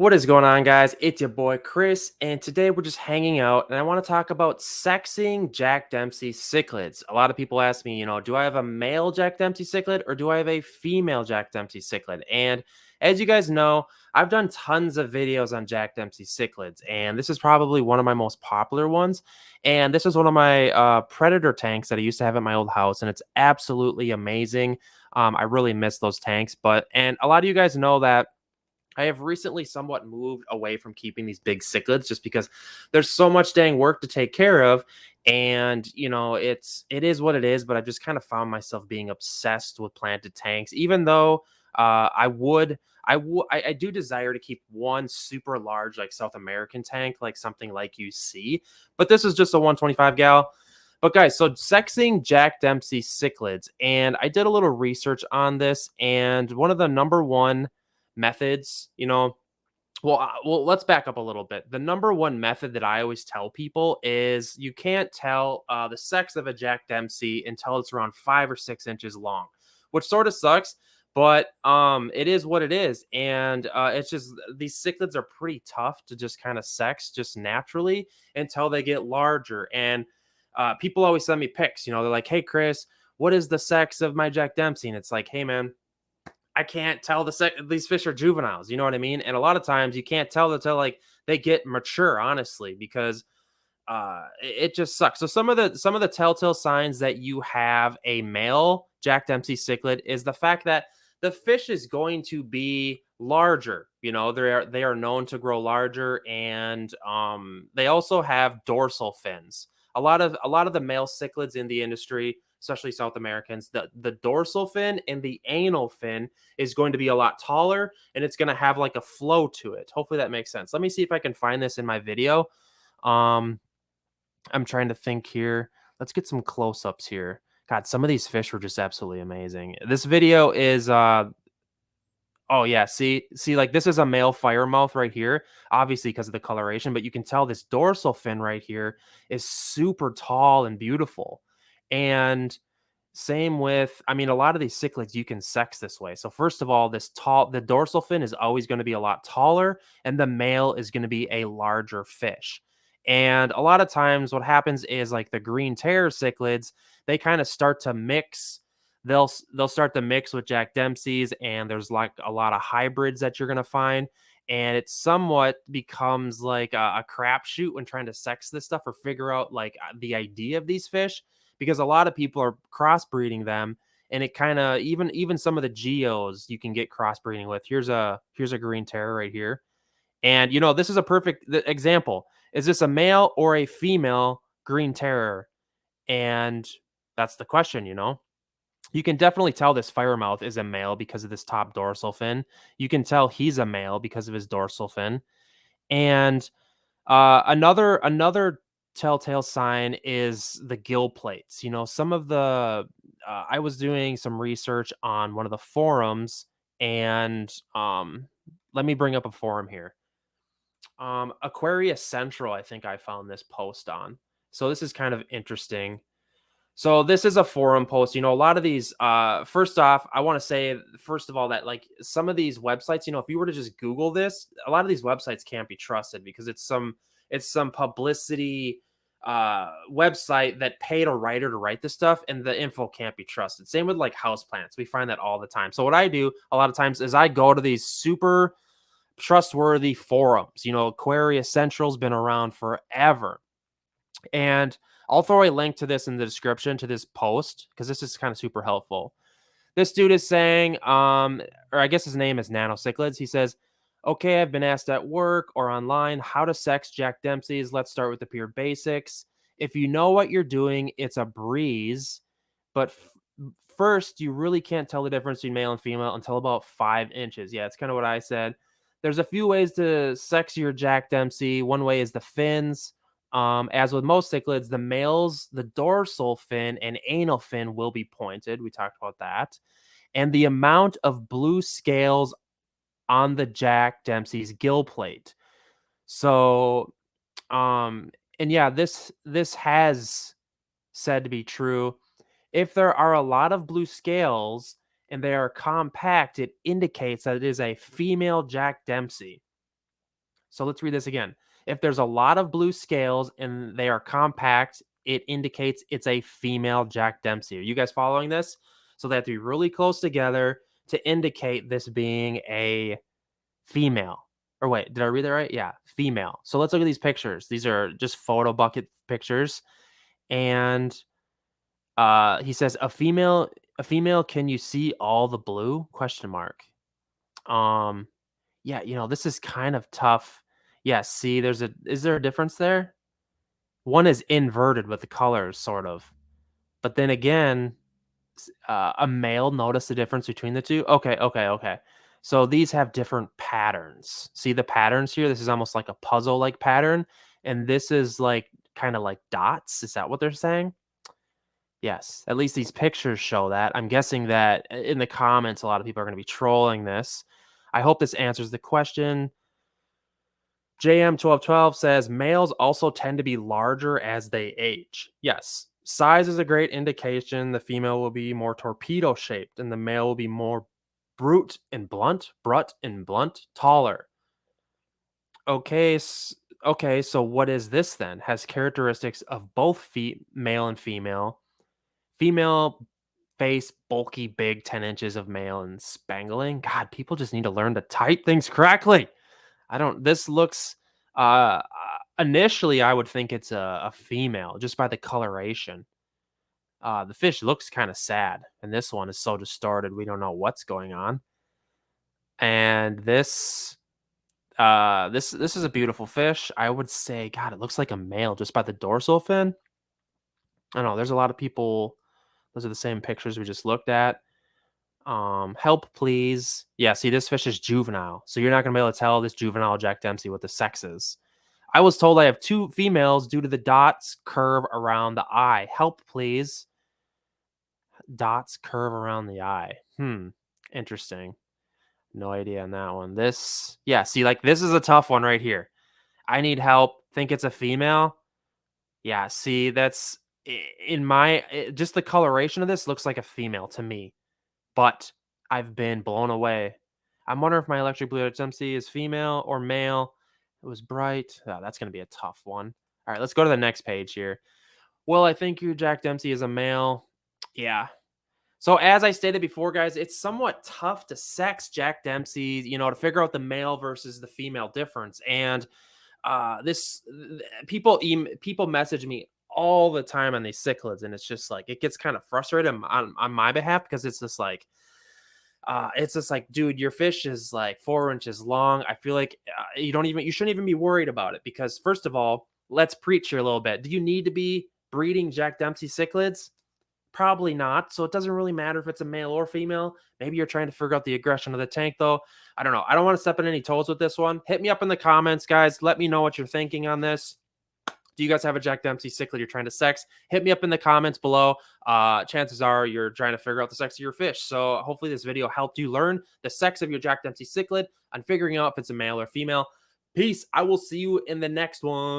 What is going on, guys? It's your boy Chris, and today we're just hanging out, and I want to talk about sexing Jack Dempsey cichlids. A lot of people ask me, do I have a male Jack Dempsey cichlid or do I have a female Jack Dempsey cichlid? And as you guys know, I've done tons of videos on Jack Dempsey cichlids, and this is probably one of my most popular ones. And this is one of my predator tanks that I used to have at my old house, and it's absolutely amazing. I really miss those tanks, and a lot of you guys know that I have recently somewhat moved away from keeping these big cichlids just because there's so much dang work to take care of. And it is what it is, but I've just kind of found myself being obsessed with planted tanks, even though I do desire to keep one super large like South American tank, like something like you see. But this is just a 125 gal. But guys, so sexing Jack Dempsey cichlids, and I did a little research on this, and one of the number one methods, well, let's back up a little bit. The number one method that I always tell people is you can't tell the sex of a Jack Dempsey until it's around 5 or 6 inches long, which sort of sucks, but it is what it is. And it's just these cichlids are pretty tough to just kind of sex just naturally until they get larger. And people always send me pics, they're like, "Hey, Chris, what is the sex of my Jack Dempsey?" And it's like, "Hey, man, I can't tell these fish are juveniles." You know what I mean? And a lot of times you can't tell until like they get mature, honestly, because it just sucks. So some of the telltale signs that you have a male Jack Dempsey cichlid is the fact that the fish is going to be larger. They are known to grow larger, and they also have dorsal fins. A lot of the male cichlids in the industry, especially South Americans, the dorsal fin and the anal fin is going to be a lot taller, and it's going to have like a flow to it. Hopefully that makes sense. Let me see if I can find this in my video. Um, I'm trying to think here. Let's get some close-ups here. God, some of these fish were just absolutely amazing. This video is oh yeah, see, like this is a male firemouth right here, obviously because of the coloration, but you can tell this dorsal fin right here is super tall and beautiful. And same with, I mean, a lot of these cichlids you can sex this way. So first of all, the dorsal fin is always going to be a lot taller, and the male is going to be a larger fish. And a lot of times, what happens is like the green terror cichlids, they kind of start to mix. They'll start to mix with Jack Dempsey's, and there's like a lot of hybrids that you're gonna find, and it somewhat becomes like a crapshoot when trying to sex this stuff or figure out like the idea of these fish, because a lot of people are crossbreeding them, and it kind of even some of the geos you can get crossbreeding with. Here's a green terror right here, and this is a perfect example. Is this a male or a female green terror? And that's the question. You can definitely tell this firemouth is a male because of this top dorsal fin. You can tell he's a male because of his dorsal fin. And another telltale sign is the gill plates. Some of the I was doing some research on one of the forums, and let me bring up a forum here. Aquarius Central, I think I found this post on. So this is kind of interesting. So this is a forum post. A lot of these, first off, I want to say, first of all, that like some of these websites, if you were to just Google this, a lot of these websites can't be trusted because it's some publicity website that paid a writer to write this stuff, and the info can't be trusted. Same with like houseplants. We find that all the time. So what I do a lot of times is I go to these super trustworthy forums. Aquarius Central's been around forever. And I'll throw a link to this in the description to this post because this is kind of super helpful. This dude is saying, or I guess his name is Nano Cichlids. He says, "Okay, I've been asked at work or online how to sex Jack Dempsey's. Let's start with the pure basics. If you know what you're doing, it's a breeze. But first, you really can't tell the difference between male and female until about 5 inches." Yeah, it's kind of what I said. There's a few ways to sex your Jack Dempsey. One way is the fins. As with most cichlids, the males, the dorsal fin and anal fin will be pointed. We talked about that. And the amount of blue scales on the Jack Dempsey's gill plate. So, and yeah, this has said to be true. If there are a lot of blue scales and they are compact, it indicates that it is a female Jack Dempsey. So let's read this again. If there's a lot of blue scales and they are compact, it indicates it's a female Jack Dempsey. Are you guys following this? So they have to be really close together to indicate this being a female. Or wait, did I read that right? Yeah, female. So let's look at these pictures. These are just photo bucket pictures. And he says, a female, can you see all the blue? Question mark. Um, yeah, this is kind of tough. Yeah, see, is there a difference there? One is inverted with the colors, sort of. But then again, a male, notice the difference between the two? Okay, okay, okay. So these have different patterns. See the patterns here? This is almost like a puzzle-like pattern, and this is like kind of like dots. Is that what they're saying? Yes, at least these pictures show that. I'm guessing that in the comments, a lot of people are going to be trolling this. I hope this answers the question. JM1212 says males also tend to be larger as they age. Yes, size is a great indication. The female will be more torpedo shaped and the male will be more brute and blunt, taller. Okay, okay, so what is this then? Has characteristics of both male and female. Female face, bulky, big, 10 inches of male and spangling. God, people just need to learn to type things correctly. This looks, initially, I would think it's a female just by the coloration. The fish looks kind of sad, and this one is so distorted, we don't know what's going on. And this is a beautiful fish. I would say, God, it looks like a male just by the dorsal fin. I don't know. There's a lot of people. Those are the same pictures we just looked at. Help, please. Yeah, see, this fish is juvenile, so you're not gonna be able to tell this juvenile Jack Dempsey what the sex is. I was told I have 2 females due to the dots curve around the eye. Help, please. Dots curve around the eye. Interesting. No idea on that one. Yeah, see, like, this is a tough one right here. I need help. Think it's a female. Yeah, see, that's just the coloration of this looks like a female to me, but I've been blown away. I'm wondering if my electric blue Dempsey is female or male. It was bright. Oh, that's going to be a tough one. All right, let's go to the next page here. Well, I think your Jack Dempsey is a male. Yeah. So as I stated before, guys, it's somewhat tough to sex Jack Dempsey, to figure out the male versus the female difference. And people message me all the time on these cichlids, and it's just like it gets kind of frustrating on my behalf because it's just like dude, your fish is like 4 inches long. I feel like you shouldn't even be worried about it because first of all, let's preach here a little bit. Do you need to be breeding Jack Dempsey cichlids? Probably not. So it doesn't really matter if it's a male or female. Maybe you're trying to figure out the aggression of the tank, though. I don't know. I don't want to step on any toes with this one. Hit me up in the comments, guys. Let me know what you're thinking on this. Do you guys have a Jack Dempsey cichlid you're trying to sex? Hit me up in the comments below. Chances are you're trying to figure out the sex of your fish. So hopefully this video helped you learn the sex of your Jack Dempsey cichlid and figuring out if it's a male or female. Peace. I will see you in the next one.